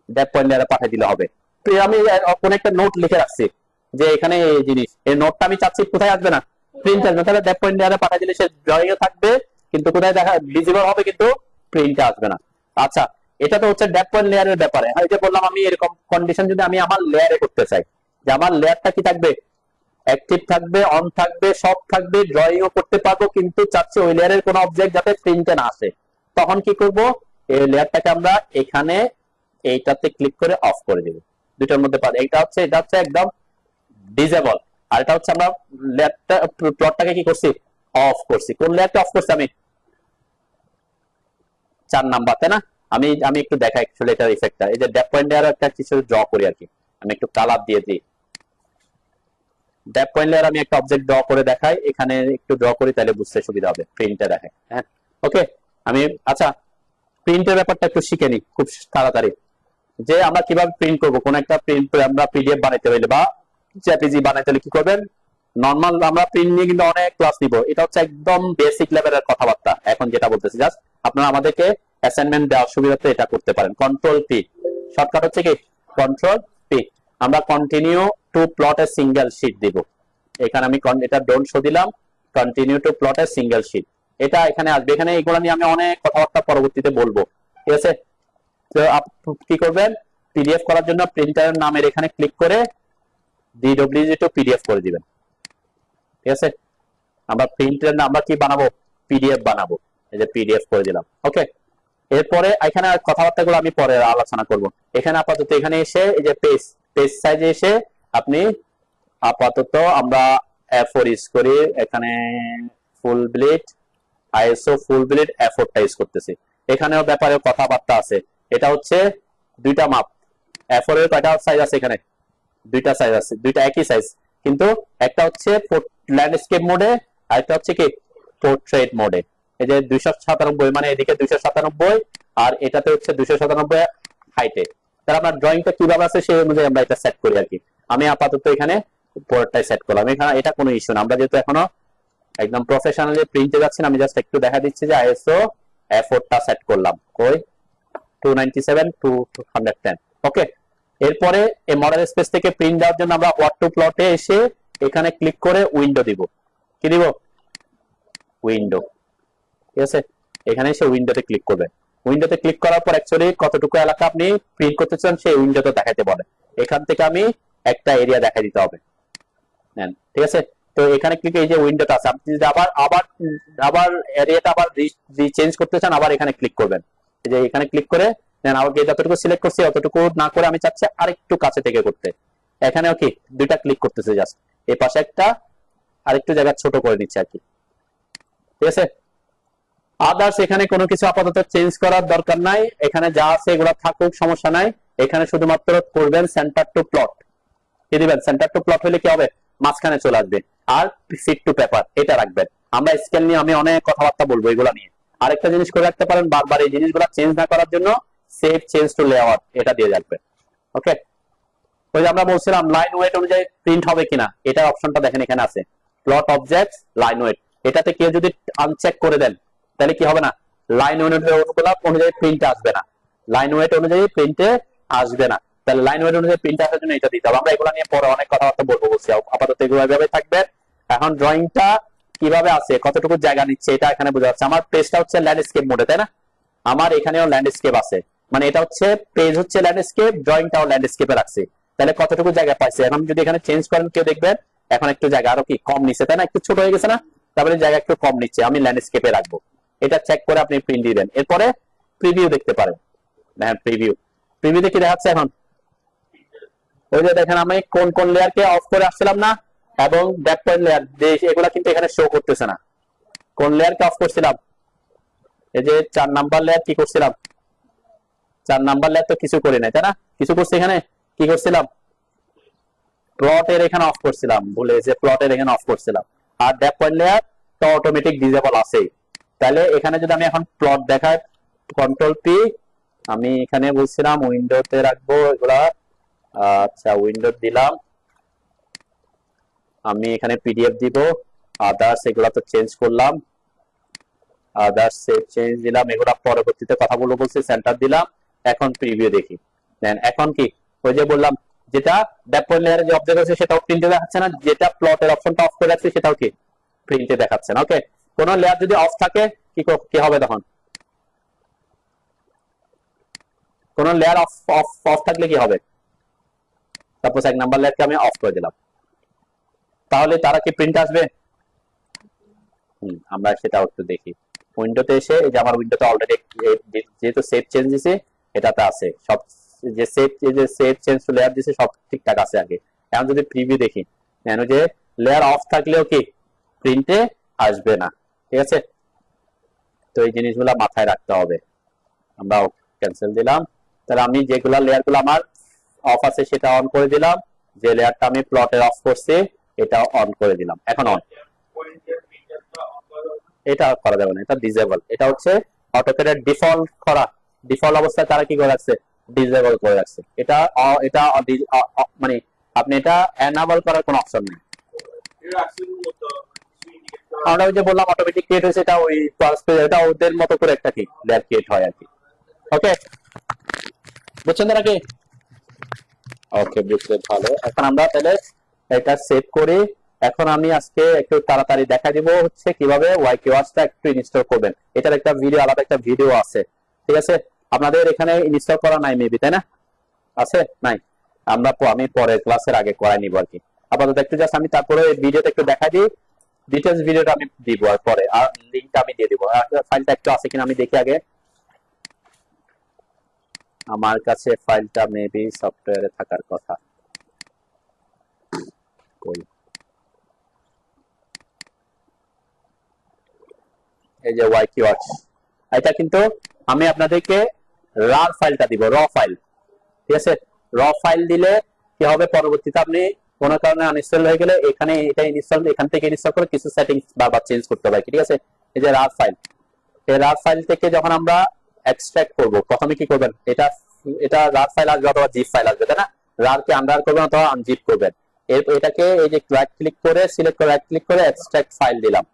ড্যাপ পয়েন্ট লেয়ারে পাঠিয়ে দিলে হবে। তো আমি কোন একটা নোট লিখে রাখছি যে এখানে এই জিনিস, এই নোটটা আমি চাচ্ছি কোথায় আসবে না, প্রিন্ট আসবে, তাহলে ড্যাপ পয়েন্ট লেয়ারে পাঠিয়ে দিলে সে ড্রয়িং এ থাকবে কিন্তু কোথায় দেখা ভিজিবল হবে কিন্তু প্রিন্টে আসবে না। আচ্ছা, এটা তো হচ্ছে ড্যাপ পয়েন্ট লেয়ারের ব্যাপারে। এই যে বললাম আমি এরকম কন্ডিশন যদি আমি আমার লেয়ারে করতে চাই যে আমার লেয়ারটা কি থাকবে, অ্যাক্টিভ থাকবে, অন থাকবে, সব থাকবে, ড্রয়িং ও করতে পারবো, কিন্তু চাচ্ছি ওই লেয়ারের কোনো অবজেক্ট যাতে প্রিন্টে না আসে, তখন কি করব, এই লেয়ারটাকে আমরা এখানে এইটাতে ক্লিক করে অফ করে দেব। দুইটার মধ্যে পারে, এটা হচ্ছে একদম ডিসেবল, আর এটা হচ্ছে আমরা লেয়ারটা প্লটটাকে কি করছি, অফ করছি। কোন লেয়ারটা অফ করছি আমি, 4 নাম্বার, তাই না? আমি আমি একটু দেখাই অ্যাকচুয়ালি এটার ইফেক্টটা। এই যে ড্যাপ পয়েন্ট লেয়ার একটা কিছু ড্র করি আর কি, আমি একটু কালার দিয়ে দিই। ড্যাপ পয়েন্ট লেয়ার আমি একটা অবজেক্ট ড্র করে দেখাই, এখানে একটু ড্র করি তাহলে বুঝতে সুবিধা হবে, প্রিন্টে দেখাই। হ্যাঁ, ওকে। আমি আচ্ছা প্রিন্টের ব্যাপারটা একটু শিখে নিই খুব তাড়াতাড়ি, যে আমরা কিভাবে প্রিন্ট করব। কোন একটা প্রিন্ট আমরা পিডিএফ বানাইতে হইলে বা জেপিজি বানাইতে হলে কি করবেন, নরমাল আমরা প্রিন্ট নিয়ে কিন্তু অনেক ক্লাস নিব, এটা হচ্ছে একদম বেসিক লেভেলের কথাবার্তা। এখন যেটা বলতেছি জাস্ট আপনারা আমাদেরকে অ্যাসাইনমেন্ট দেওয়ার সুবিধাতে এটা করতে পারেন। কন্ট্রোল পি, শর্টকাট হচ্ছে কি কন্ট্রোল পি। আমরা continue to plot a single sheet দিব। এখানে আমি এটা ডোন্ট শো দিলাম, continue to plot a single sheet, এটা এখানে আসবে। এখানে এগুলো নিয়ে আমি অনেক কথাবার্তা পরবর্তীতে বলবো, ঠিক আছে? তো কি করবেন, পিডিএফ করার জন্য প্রিন্টারের নামের এখানে ক্লিক করে ডিডব্লিউজি টু পিডিএফ করে দিবেন, ঠিক আছে? আমরা প্রিন্টের আমরা কি বানাবো, পিডিএফ বানাবো। এই যে পিডিএফ করে দিলাম, ওকে। এরপরে এখানে কথাবার্তাগুলো আমি পরে আলোচনা করব। এখানে আপাতত এখানে এসে এই যে পেজ সাইজে এসে আপনি আপাতত আমরা A4 ইউজ করি, এখানে ফুল ব্লিড আইএসও ফুল ব্লিড A4 টা ইউজ করতেছি। এখানেও ব্যাপারে কথাবার্তা আছে। এটা হচ্ছে দুইটা মাপ, A4 এর কয়টা সাইজ আছে, এখানে দুইটা সাইজ আছে, দুইটা একই সাইজ, কিন্তু একটা হচ্ছে ল্যান্ডস্কেপ মোডে আর একটা হচ্ছে কি পোর্ট্রেট মোডে। এই যে 297 মানে এদিকে 297 আর এটাতে হচ্ছে 297 হাইটে। তাহলে আমরা ড্রয়িংটা কিভাবে আছে সেই অনুযায়ী আমরা এটা সেট করি আর কি। আমি আপাতত এখানে পরেরটাই সেট করলাম, এখানে এটা কোনো ইস্যু না। আমরা যেহেতু এখনো একদম প্রফেশনালি প্রিন্টে যাচ্ছি না, আমি জাস্ট একটু দেখা দিচ্ছি যে আইএসও A4 টা সেট করলাম, কই 297 টু 110, ওকে। এরপরে এই মডেল স্পেস থেকে প্রিন্ট দেওয়ার জন্য আমরা হোয়াট টু প্লটে এসে এখানে ক্লিক করে উইন্ডো দিব। কি দিব, উইন্ডো, ঠিক আছে? এখানে এসে উইন্ডোতে ক্লিক করবেন। উইন্ডোতে ক্লিক করার পর অ্যাকচুয়ালি কতটুকু এলাকা আপনি প্রিন্ট করতে চান সেই উইন্ডোতে দেখাতে বলে। এখান থেকে আমি একটা এরিয়া দেখা দিতে হবে, নেন, ঠিক আছে? তো এখানে ক্লিক, এই যে উইন্ডোটা আছে, আপনি যদি আবার আবার আবার এরিয়াটা আবার চেঞ্জ করতে চান আবার এখানে ক্লিক করবেন। এই যে এখানে ক্লিক করে নেন, আমাকে যতটুকু সিলেক্ট করছি অতটুকু না করে আমি চাচ্ছি আরেকটু কাছে থেকে করতে। এখানেও কি দুইটা ক্লিক করতেছে জাস্ট, এই পাশে একটা আরেকটু জায়গা ছোট করে নিচ্ছে আর কি, ঠিক আছে? আদার্স এখানে কোনো কিছু আপাতত চেঞ্জ করার দরকার নাই, এখানে যা আছে এগুলো থাকুক, সমস্যা নাই। এখানে শুধুমাত্র করবেন সেন্টার টু প্লট, কি দিবেন, সেন্টার টু প্লট হলে কি হবে, মাঝখানে চলে আসবে। আর ফিট টু পেপার এটা রাখবেন। আমরা স্কেল নিয়ে আমি অনেক কথাবার্তা বলবো এগুলো নিয়ে। আরেকটা জিনিস করে রাখতে পারেন, বারবার এই জিনিসগুলো চেঞ্জ না করার জন্য সেভ চেঞ্জ টু লেআউট এটা দিয়ে রাখবেন, ওকে। ওই যে আমরা বলছিলাম লাইন ওয়েট অনুযায়ী প্রিন্ট হবে কিনা, এটা অপশনটা দেখেন এখানে আছে, প্লট অবজেক্টস লাইন ওয়েট। এটাতে কেউ যদি আনচেক করে দেন তাহলে কি হবে না, লাইন অনুযায়ী প্রিন্ট আসবে না, লাইন ওয়েট অনুযায়ী প্রিন্টে আসবে না। তাহলে লাইন ওয়েট অনুযায়ী প্রিন্ট আসার জন্য এটা দিতে হবে। আমরা এগুলো নিয়ে পরে অনেক কথাবার্তা বলবো, বলছি আপাতত এগুলো এভাবে থাকবে। এখন ড্রয়িংটা কিভাবে আছে, কতটুকু জায়গা নিচ্ছে এটা এখানে বোঝা যাচ্ছে। আমার পেজটা হচ্ছে ল্যান্ডস্কেপ মোডে, তাই না? আমার এখানেও ল্যান্ডস্কেপ আছে, মানে এটা হচ্ছে পেজ হচ্ছে ল্যান্ডস্কেপ, ড্রয়িংটাও ল্যান্ডস্কেপে রাখছি। তাহলে কতটুকু জায়গা পাইছে, এখন যদি এখানে চেঞ্জ করেন কেউ দেখবেন এখন একটু জায়গা আরো কি কম নিচ্ছে, তাই না? একটু ছোট হয়ে গেছে না, তারপরে জায়গা একটু কম নিচ্ছে, আমি ল্যান্ডস্কেপে রাখবো। এটা চেক করে আপনি প্রিন্ট দিবেন। এরপরে প্রিভিউ দেখতে পারেন, হ্যাঁ প্রিভিউতে কি দেখাচ্ছে এখন, ওই যে দেখেন আমি কোন কোন লেয়ারকে অফ করে আসছিলাম না, এবং ব্যাক পয়েন্ট লেয়ার এগুলা কিন্তু এখানে শো করতেছে না। কোন লেয়ারকে অফ করছিলাম, এই যে 4 নাম্বার লেয়ার কি করছিলাম, 4 নাম্বার লেয়ার তো কিছু করি নাই, তাই না? কিছু করছি এখানে, কি করছিলাম, প্লটের এখানে অফ করছিলাম, ভুলে যে প্লটের এখানে অফ করছিলাম। আর ব্যাক পয়েন্ট লেয়ার তো অটোমেটিক ডিসেবল আছেই, তাহলে এখানে যদি আমি এখন প্লট দেখাই, কন্ট্রোল পি, আমি এখানে বলছিলাম উইন্ডোতে রাখবো এগুলা। আচ্ছা, উইন্ডো দিলাম, আমি এখানে পিডিএফ দিব, আদার্স এগুলা তো চেঞ্জ করলাম, আদার্স সেভ চেঞ্জ দিলাম, এগুলা পরবর্তীতে কথা বলবো বলছি, সেন্টার দিলাম। এখন প্রিভিউ দেখি, দেন এখন কি ওই যে বললাম যেটা ডেপয়েন্ট লেয়ারে যে অবজেক্ট আছে সেটাও প্রিন্টে দেখাচ্ছে না, যেটা প্লটের অপশনটা অফ করে রাখছি সেটাও কি প্রিন্টে দেখাচ্ছে না। ওকে, কোন লেয়ার যদি অফ থাকে কি হবে তখন, কোন লেয়ার অফ অফ অফ থাকলে কি হবে, সাপোজ 1 নাম্বার লেয়ারকে আমি অফ করে দিলাম, তাহলে তারা কি প্রিন্ট আসবে? আমরা সেটা একটু দেখি। উইন্ডোতে এসে এই যে আমার উইন্ডোতে অলরেডি যেহেতু সেভ চেঞ্জ দিছে এটাতে আছে সব, যে সেভ চেঞ্জ টু লেয়ার দিছে সব ঠিকঠাক আছে আগে। এখন যদি প্রিভিউ দেখি, কেন যে লেয়ার অফ থাকলেও কি প্রিন্টে আসবে না, ঠিক আছে? তো এই জিনিসগুলো মাথায় রাখতে হবে। আমরা ক্যান্সেল দিলাম, তাহলে আমি যেগুলা লেয়ারগুলো আমার অফ আছে সেটা অন করে দিলাম, যে লেয়ারটা আমি প্লটের অফ করছি এটা অন করে দিলাম, এখন অন। এটা করা যাবে না, এটা ডিসেবল। এটা হচ্ছে অটোক্যাডের ডিফল্ট করা, ডিফল্ট অবস্থায় তারা কি করে রাখছে, ডিসেবল করে রাখছে। এটা এটা মানে আপনি এটা এনাবল করার কোনো অপশন নেই। আমরা ওই যে বললাম অটোমেটিক ক্রিয়েট হয়েছে, এটা ওই এটা ওদের মতো করে একটা কি লেয়ার ক্রিয়েট হয় আর কি। ওকে, বুঝছেন নাকি? ওকে, বুঝতে ভালো। এখন আমরা তাহলে এটা সেভ করি। এখন আমি আজকে একটু তাড়াতাড়ি দেখা দিব হচ্ছে কিভাবে ওয়াইকিওয়ার্সটা একটু ইনস্টল করবেন। এটার একটা ভিডিও, আলাদা একটা ভিডিও আছে, ঠিক আছে? আপনাদের এখানে ইনস্টল করা নাই মেবি, তাই না? আছে নাই? আমি পরের ক্লাসের আগে করাই নিব আর কি। আপাতত একটু জাস্ট আমি তারপরে এই ভিডিওটা একটু দেখা দিই, ডিটেইলস ভিডিওটা আমি দিব আর পরে, আর লিংকটা আমি দিয়ে দিব। ফাইলটা একটু আছে কিনা আমি দেখি আগে। আমার কাছে ফাইলটা মেবি সফটওয়্যারে থাকার কথা, কই? এই যে ওয়াইকিওয়ার্স, এটা কিন্তু আমি আপনাদেরকে রার ফাইলটা দিব, র ফাইল, ঠিক আছে? র ফাইল দিলে কি হবে, পরবর্তীতে আপনি কোন কারণে আনইনস্টল হয়ে গেলে এখানে এটা ইনস্টল, এখান থেকে ইনস্টল করে কিছু সেটিংস বারবার চেঞ্জ করতে হবে, ঠিক আছে? এই যে রার ফাইল, এই রার ফাইল থেকে যখন আমরা এক্সট্রাক্ট করব, প্রথমে কি করবেন, এটা এটা রার ফাইল আসবে অথবা জিপ ফাইল আসবে, তাই না? রার কে আন্ডার করবেন অথবা আনজিপ করবেন। এটাকে এই যে রাইট ক্লিক করে সিলেক্ট করে রাইট ক্লিক করে এক্সট্রাক্ট ফাইল দিলাম,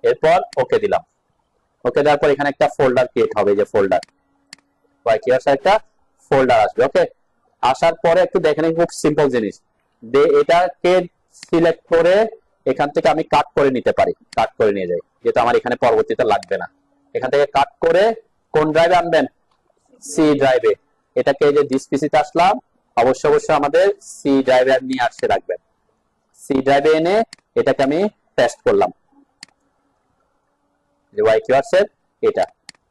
এরপর ওকে দিলাম। ওকে দেওয়ার পর এখানে একটা ফোল্ডার ক্রিয়েট হবে, যে ফোল্ডার ওয়াইকিওয়ার্স একটা ফোল্ডার আসবে। ওকে, আসার পরে একটু দেখেন, খুব সিম্পল জিনিস, এটাকে সিলেক্ট করে এখান থেকে আমি কাট করে নিতে পারি, কাট করে নিয়ে যাই, যেহেতু আমার এখানে পরবর্তীতে লাগবে না। এখান থেকে কাট করে কোন ড্রাইভে আনবেন, সি ড্রাইভে। এটাকে এই যে ডিস পিসিতে আসলাম, অবশ্যই আমাদের সি ড্রাইভে নিয়ে আসতে রাখবেন। সি ড্রাইভে এনে এটাকে আমি পেস্ট করলাম, যে ওয়াইকিওয়ার্স এর এটা,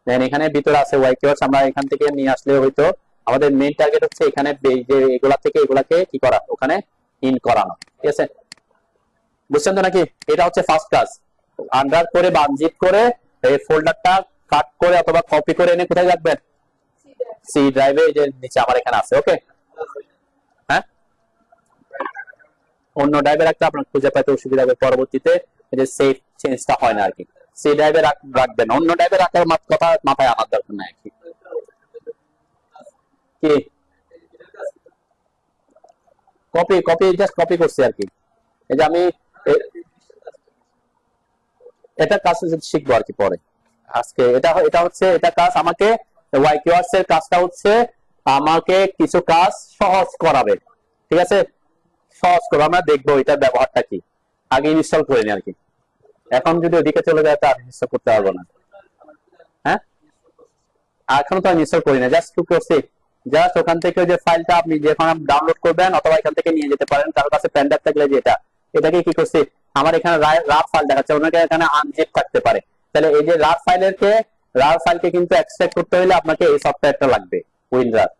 দেন এখানে ভিতরে আছে ওয়াইকিওয়ার্স, আমরা এখান থেকে নিয়ে আসলে হয়তো আমাদের মেইন টার্গেট হচ্ছে এখানে যে এগুলা থেকে এগুলাকে কি করা, ওখানে ইন করানো, ঠিক আছে? বুঝছেন তো নাকি? এটা হচ্ছে ফার্স্ট কাজ, আন্ডার করে বা আনজিপ করে এই ফোল্ডারটা কাট করে অথবা কপি করে এনে কোথায় রাখবেন, সি ড্রাইভে, যে নিচে আমার এখানে আছে। ওকে, হ্যাঁ, অন্য ড্রাইভে রাখতে আপনার খুঁজে পাইতে অসুবিধা হবে, পরবর্তীতে এই যে সেভ চেঞ্জটা হয় না আর কি। সি ড্রাইভে রাখবেন, অন্য ড্রাইভে রাখার কথা মাথায় আনার দরকার নাই কি। কপি কপি জাস্ট কপি করছি আর কি। এই যে আমি এটা কাজ শিখবো আর কি পরে। আজকে এটা এটা হচ্ছে এটা কাজ আমাকে, ওয়াইকিওয়ার্স এর কাজটা হচ্ছে আমাকে কিছু কাজ সহজ করাবে, ঠিক আছে? সহজ করবে, আমরা দেখবো এটার ব্যবহারটা কি, আগে ইনস্টল করে নি আর কি। এখন যদি ওদিকে চলে যায় তা ইনস্টল করতে পারবো না। হ্যাঁ, এখনো তো ইনস্টল করি না, জাস্ট টু করছি। জাস্ট ওখান থেকে যে ফাইলটা আপনি যখন ডাউনলোড করবেন অথবা এখান থেকে নিয়ে যেতে পারেন, কারোর কাছে পেন ড্রাইভ থাকলে, যে এটাকে কি করছি, আমার এখানে রাফ ফাইল দেখাচ্ছে, ওনাকে এখানে আনজিপ থাকতে পারে। তাহলে এই যে রাফ ফাইলকে কিন্তু এক্সট্রাক্ট করতে হলে আপনাকে এই সফটওয়্যারটা লাগবে, উইনরার,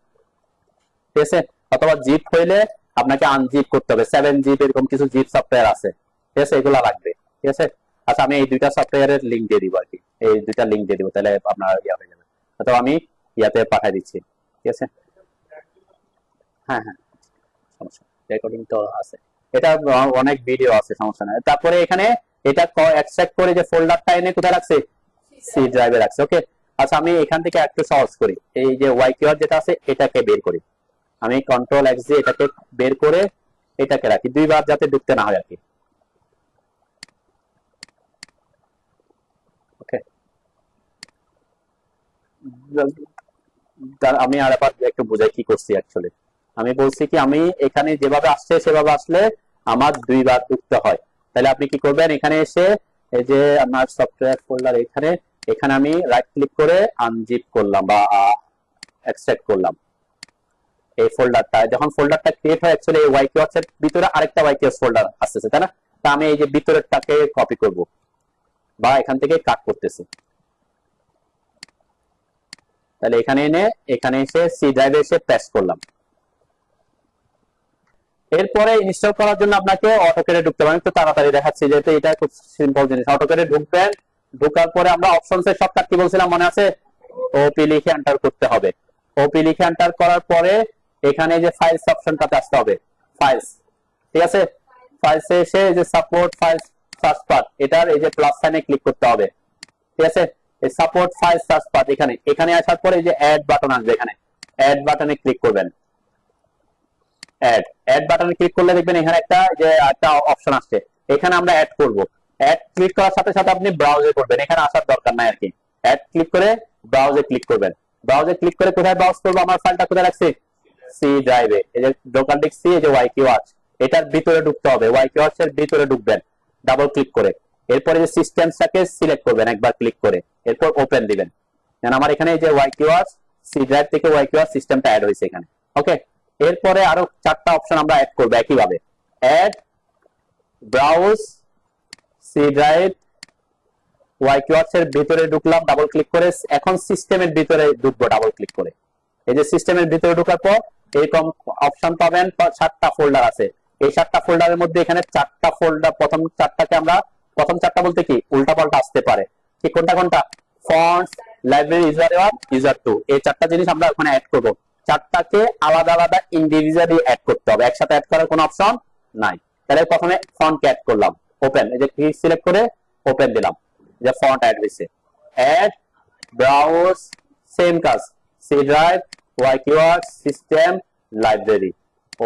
ঠিক আছে? অথবা জিপ হইলে আপনাকে আনজিপ করতে হবে, 7 জিপ এরকম কিছু জিপ সফটওয়্যার আছে, ঠিক আছে? এগুলা লাগবে, ঠিক আছে? আচ্ছা, আমি এই দুইটা সফটওয়্যারের লিংক দিয়ে দিব আর কি, এই দুইটা লিংক দিয়ে দিব, তাহলে আপনার ইয়া হয়ে যাবে, অথবা আমি ইয়াতে পাঠিয়ে দিচ্ছি, ঠিক আছে? হ্যাঁ হ্যাঁ, সমস্যা, রেকর্ডিং তো আছে, এটা অনেক ভিডিও আছে, সমস্যা নাই। তারপরে এখানে এটা এক্সট্রাক্ট করে যে ফোল্ডারটা এনে কোথায় রাখছে, সি ড্রাইভে রাখছে। ওকে, আচ্ছা আমি এখান থেকে একটু সহজ করি, এই যে ওয়াই কিওয়ার্ড যেটা আছে এটাকে বের করি, আমি কন্ট্রোল এক্স দিয়ে এটাকে বের করে এটাকে রাখি দুইবার যাতে ঢুকতে না হয় আর কি। ওকে, আমি আর একটু বুঝাই কি করছি অ্যাকচুয়ালি। আমি বলছি কি আমি এখানে যেভাবে আসছে সেভাবে আসলে আমার দুইবার ঢুকতে হয়। তাহলে আপনি কি করবেন, এখানে এসে এই যে আমার সফটওয়্যার ফোল্ডার এখানে, এখানে আমি রাইট ক্লিক করে আনজিপ করলাম বা এক্সট্রাক্ট করলাম এই ফোল্ডারটা। যখন ফোল্ডারটা ক্রিয়েট হয় অ্যাকচুয়ালি এই ওয়াই কিওয়ার্ডস এর ভিতরে আরেকটা ওয়াই কিওয়ার্ডস ফোল্ডার আসতেছে, তাই না? তা আমি এই যে ভিতরেরটাকে কপি করব বা এখান থেকে কাট করতেছি। তাহলে এখানে এনে এখানে এসে সি ড্রাইভে এসে পেস্ট করলাম। এরপরে ইনস্টল করার জন্য আপনাকে অটোক্যাডে ঢুকতে হবে। একটু তাড়াতাড়ি দেখাচ্ছি যেহেতু এটা খুব সিম্পল জিনিস। অটোক্যাডে ঢুকবেন, ঢোকার পরে আমরা অপশনস এর শর্টকাট কি বলছিলাম মনে আছে, ওপি লিখে এন্টার করতে হবে। ওপি লিখে এন্টার করার পরে এখানে যে ফাইলস অপশনটাতে আসতে হবে, ফাইলস, ঠিক আছে? ফাইলসে এসে যে সাপোর্ট ফাইলস সার্চ পাথ, এটার এই যে প্লাস সাইনে ক্লিক করতে হবে, ঠিক আছে? এই সাপোর্ট ফাইল সার্চ পাথ এখানে, এখানে আসার পরে এই যে অ্যাড বাটন আসবে, এখানে অ্যাড বাটনে ক্লিক করবেন। অ্যাড বাটনে ক্লিক করলে দেখবেন এখানে একটা অপশন আসছে, এখানে আমরা অ্যাড করব। অ্যাড ক্লিক করার সাথে সাথে আপনি ব্রাউজে করবেন, এখানে আসার দরকার নাই আর কি। অ্যাড ক্লিক করে ব্রাউজে ক্লিক করবেন। ব্রাউজে ক্লিক করে কোথায় ব্রাউজ করব, আমার ফাইলটা কোথায় রাখছি, সি ড্রাইভে। এই যে লোকাল ডিস্ক সি, এই যে ওয়াই কিওয়ার্ডস, এটার ভিতরে ঢুকতে হবে, ওয়াই কিওয়ার্ডস এর ভিতরে ঢুকবেন ডাবল ক্লিক করে। এরপরে যে সিস্টেমটাকে সিলেক্ট করবেন একবার ক্লিক করে, এরপর ওপেন দিবেন। আমার এখানে এই যে ওয়াই কিওয়ার্ডস সি ড্রাইভ থেকে ওয়াই কিওয়ার্ডস সিস্টেমটা অ্যাড হয়েছে এখানে। ওকে, এরপরে আরো চারটা অপশন আমরা অ্যাড করব একইভাবে, add, browse, C drive, Y keywords এর ভিতরে ঢুকলাম ডাবল ক্লিক করে। এখন সিস্টেমের ভিতরে ঢুকবো ডাবল ক্লিক করে। এই যে সিস্টেমের ভিতরে ঢোকার পর এরকম অপশন পাবেন, 7টা ফোল্ডার আছে। এই 7টা ফোল্ডারের মধ্যে এখানে 4টা ফোল্ডার, প্রথম 4টাকে আমরা, প্রথম 4টা বলতে কি উল্টা পাল্টা আসতে পারে, কি কোনটা কোনটা, ফন্টস, লাইব্রেরি, ইউজার 1, ইউজার 2, এই 4টা জিনিস আমরা ওখানে অ্যাড করব। 4টাকে আলাদা আলাদা ইন্ডিভিজুয়ালি অ্যাড করতে হবে, একসাথে অ্যাড করার কোনো অপশন নাই। তাহলে প্রথমে ফন্টকে অ্যাড করলাম, ওপেন, এই যে ক্লিক সিলেক্ট করে ওপেন দিলাম, যে ফন্ট অ্যাড হয়েছে। অ্যাড, ব্রাউজ, সেম কাজ, C drive, Y keywords, system, library,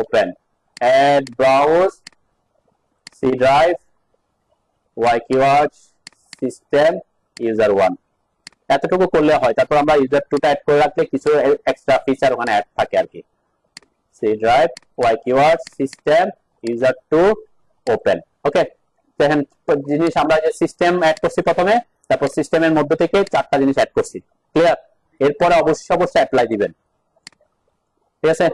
open, add, browse, C drive, Y keywords, system, user 1, এতটুকু করলে হয়। তারপর আমরা ইউজার 2টা অ্যাড করে রাখলে কিছু এক্সট্রা ফিচার ওখানে অ্যাড থাকে আর কি। C drive, Y keywords, system, user 2, open. Okay, দেখেন জিনিস আমরা যে সিস্টেম অ্যাড করছি প্রথমে, তারপর সিস্টেমের মধ্যে থেকে 4টা জিনিস অ্যাড করছি, ক্লিয়ার? এরপরে অবশ্যই অ্যাপ্লাই দিবেন, ঠিক আছে?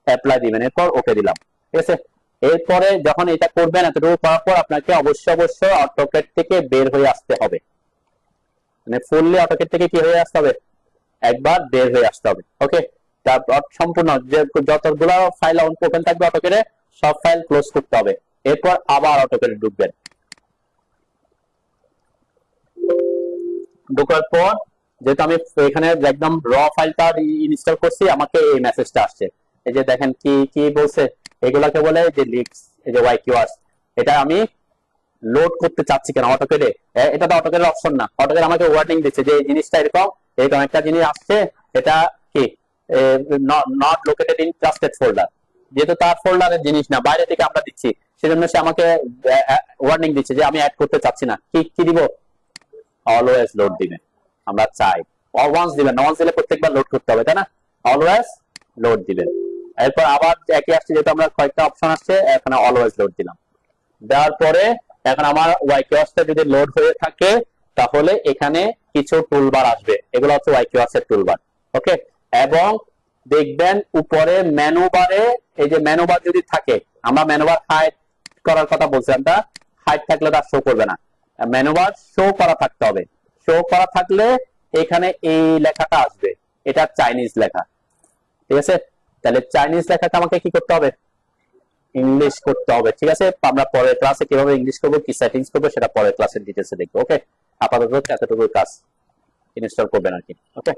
অ্যাপ্লাই দিবেন, এরপর ওকে দিলাম, ঠিক আছে? এরপরে যখন এটা করবেন, এতটুকু করার পর আপনাকে অবশ্যই অটোক্যাড থেকে বের হয়ে আসতে হবে, মানে ফুললি অটোক্যাড থেকে কি হয়ে আসতে হবে, একবার বের হয়ে আসতে হবে। ওকে, তারপর সম্পূর্ণ যতগুলো ফাইল ওপেন থাকবে অটোক্যাডে সব ফাইল ক্লোজ করতে হবে। এরপর আবার অটোক্যাডে ঢুকবেন। ঢোকার পর যেহেতু আমি এখানে একদম র ফাইলটা ইনস্টল করছি, আমাকে এই মেসেজটা আসছে। এই যে দেখেন কি কি বলছে, এগুলাকে বলে যে লিস্ট, এই যে ওয়াই কিওয়ার্ডস। এটা আমি লোড করতে চাচ্ছি কেন অটোক্যাডে, এটা তো অটোক্যাডের অপশন না। অটোক্যাড আমাকে ওয়ার্নিং দিচ্ছে যে এই জিনিসটা এরকম একটা জিনিস আসছে, এটা কি not located in trusted folder, যেহেতু তার ফোল্ডারের জিনিস না, বাইরে থেকে আমরা দিচ্ছি, সেজন্য সে আমাকে ওয়ার্নিং দিচ্ছে যে আমি অ্যাড করতে চাচ্ছি না। কি কি দিব, অলওয়েজ লোড দিবেন, আমরা চাই ওয়ান্স দিবেন না, ওয়ান্স দিলে প্রত্যেকবার লোড করতে হবে, তাই না? অলওয়েজ লোড দিবেন। এরপর আবার একই আসছে, যেহেতু আমরা কয়েকটা অপশন আসছে, এখানে অলওয়েজ লোড দিলাম। দেওয়ার পরে এখন আমার ওয়াই কিওয়ার্ডসটা যদি লোড হয়ে থাকে তাহলে এখানে কিছু টুলবার আসবে, এগুলো হচ্ছে ওয়াই কিওয়ার্ডসের টুলবার। ওকে, এবং দেখবেন উপরে মেনু বারে, এই যে মেনু বার যদি থাকে, আমরা মেনু বার হাইড করার কথা বলছিলাম, তা হাইড থাকলে তার শো করবে না, মেনু বার শো করা থাকতে হবে। শো করা থাকলে এখানে এই লেখাটা আসবে, এটা চাইনিজ লেখা, ঠিক আছে? তাহলে চাইনিজ লেখাটা আমাকে কি করতে হবে, ইংলিশ করতে হবে, ঠিক আছে? আমরা পরের ক্লাসে কিভাবে ইংলিশ করবো, কি সেটিংস করবো, সেটা পরের ক্লাসের ডিটেলসে দেখবো। ওকে, আপাতত এতটুকু কাজ ইনস্টল করবেন আর কি। ওকে।